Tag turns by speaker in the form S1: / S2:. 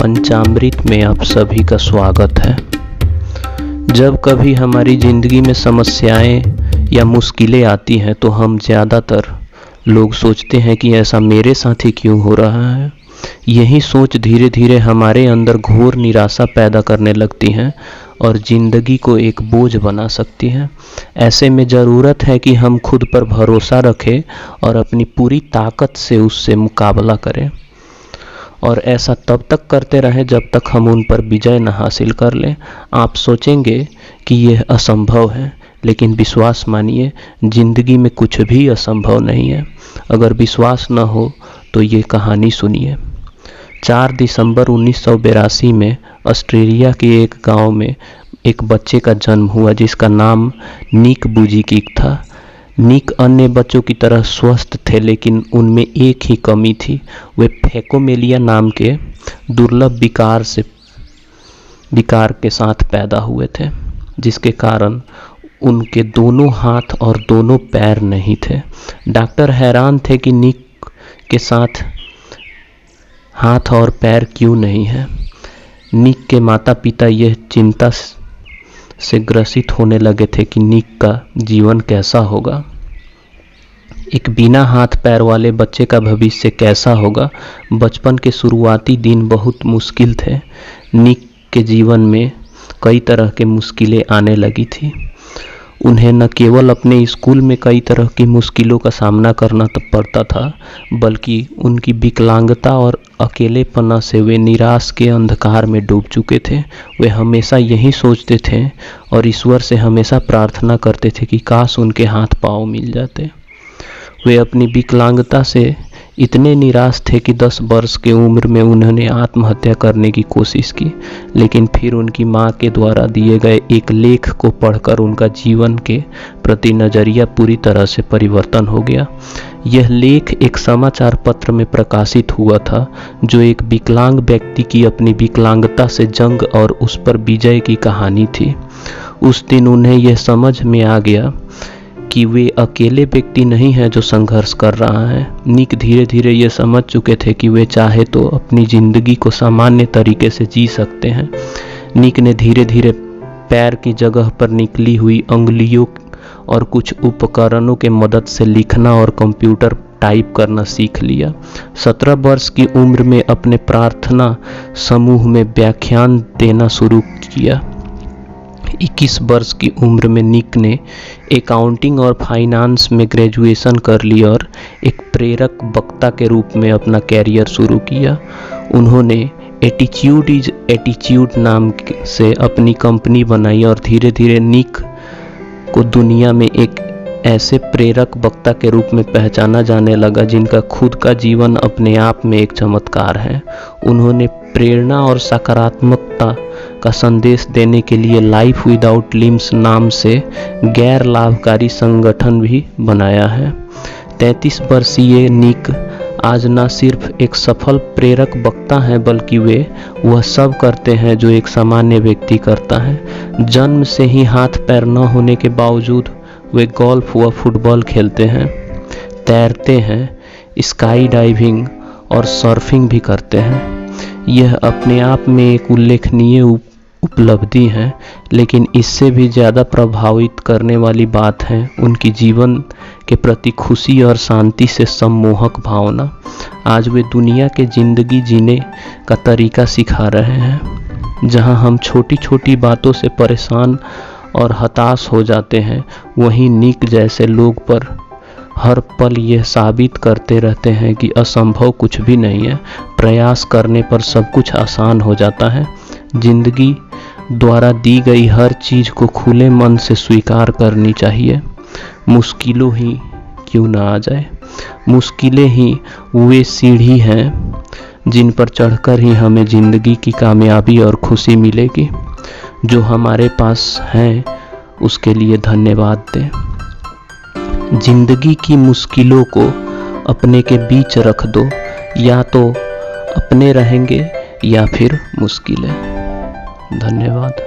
S1: पंचामृत में आप सभी का स्वागत है। जब कभी हमारी ज़िंदगी में समस्याएं या मुश्किलें आती हैं तो हम ज़्यादातर लोग सोचते हैं कि ऐसा मेरे साथ ही क्यों हो रहा है। यही सोच धीरे धीरे हमारे अंदर घोर निराशा पैदा करने लगती हैं और ज़िंदगी को एक बोझ बना सकती है। ऐसे में ज़रूरत है कि हम खुद पर भरोसा रखें और अपनी पूरी ताकत से उससे मुकाबला करें, और ऐसा तब तक करते रहें जब तक हम उन पर विजय न हासिल कर लें। आप सोचेंगे कि यह असंभव है, लेकिन विश्वास मानिए, ज़िंदगी में कुछ भी असंभव नहीं है। अगर विश्वास न हो तो ये कहानी सुनिए। 4 दिसंबर 1982 में ऑस्ट्रेलिया के एक गांव में एक बच्चे का जन्म हुआ जिसका नाम निक वुयिजिकिक था। निक अन्य बच्चों की तरह स्वस्थ थे, लेकिन उनमें एक ही कमी थी। वे फैकोमेलिया नाम के दुर्लभ विकार के साथ पैदा हुए थे, जिसके कारण उनके दोनों हाथ और दोनों पैर नहीं थे। डॉक्टर हैरान थे कि निक के साथ हाथ और पैर क्यों नहीं है। निक के माता पिता यह चिंता से ग्रसित होने लगे थे कि निक का जीवन कैसा होगा। एक बिना हाथ पैर वाले बच्चे का भविष्य कैसा होगा। बचपन के शुरुआती दिन बहुत मुश्किल थे। निक के जीवन में कई तरह के मुश्किलें आने लगी थी। उन्हें न केवल अपने स्कूल में कई तरह की मुश्किलों का सामना करना पड़ता था, बल्कि उनकी विकलांगता और अकेलेपना से वे निराश के अंधकार में डूब चुके थे। वे हमेशा यही सोचते थे और ईश्वर से हमेशा प्रार्थना करते थे कि काश उनके हाथ पांव मिल जाते। वे अपनी विकलांगता से इतने निराश थे कि 10 वर्ष की उम्र में उन्होंने आत्महत्या करने की कोशिश की, लेकिन फिर उनकी मां के द्वारा दिए गए एक लेख को पढ़कर उनका जीवन के प्रति नज़रिया पूरी तरह से परिवर्तन हो गया। यह लेख एक समाचार पत्र में प्रकाशित हुआ था, जो एक विकलांग व्यक्ति की अपनी विकलांगता से जंग और उस पर विजय की कहानी थी। उस दिन उन्हें यह समझ में आ गया कि वे अकेले व्यक्ति नहीं हैं जो संघर्ष कर रहा है। निक धीरे धीरे ये समझ चुके थे कि वे चाहे तो अपनी ज़िंदगी को सामान्य तरीके से जी सकते हैं। निक ने धीरे धीरे पैर की जगह पर निकली हुई अंगुलियों और कुछ उपकरणों के मदद से लिखना और कंप्यूटर टाइप करना सीख लिया। 17 वर्ष की उम्र में अपने प्रार्थना समूह में व्याख्यान देना शुरू किया। 21 वर्ष की उम्र में निक ने अकाउंटिंग और फाइनेंस में ग्रेजुएशन कर ली और एक प्रेरक वक्ता के रूप में अपना कैरियर शुरू किया। उन्होंने एटीट्यूड इज एटीट्यूड नाम से अपनी कंपनी बनाई और धीरे धीरे निक को दुनिया में एक ऐसे प्रेरक वक्ता के रूप में पहचाना जाने लगा जिनका खुद का जीवन अपने आप में एक चमत्कार है। उन्होंने प्रेरणा और सकारात्मकता का संदेश देने के लिए लाइफ विदाउट लिम्स नाम से गैर लाभकारी संगठन भी बनाया है। 33 वर्षीय निक आज न सिर्फ एक सफल प्रेरक वक्ता हैं, बल्कि वे वह सब करते हैं जो एक सामान्य व्यक्ति करता है। जन्म से ही हाथ पैर न होने के बावजूद वे गोल्फ व फुटबॉल खेलते हैं, तैरते हैं, स्काई डाइविंग और सर्फिंग भी करते हैं। यह अपने आप में एक उल्लेखनीय उपलब्धि है, लेकिन इससे भी ज़्यादा प्रभावित करने वाली बात है उनकी जीवन के प्रति खुशी और शांति से सम्मोहक भावना। आज वे दुनिया के ज़िंदगी जीने का तरीका सिखा रहे हैं। जहां हम छोटी छोटी बातों से परेशान और हताश हो जाते हैं, वहीं निक जैसे लोग पर हर पल यह साबित करते रहते हैं कि असंभव कुछ भी नहीं है। प्रयास करने पर सब कुछ आसान हो जाता है। जिंदगी द्वारा दी गई हर चीज़ को खुले मन से स्वीकार करनी चाहिए, मुश्किलों ही क्यों ना आ जाए। मुश्किलें ही वे सीढ़ी हैं जिन पर चढ़कर ही हमें ज़िंदगी की कामयाबी और खुशी मिलेगी। जो हमारे पास है उसके लिए धन्यवाद दें। जिंदगी की मुश्किलों को अपने के बीच रख दो, या तो अपने रहेंगे या फिर मुश्किलें। धन्यवाद।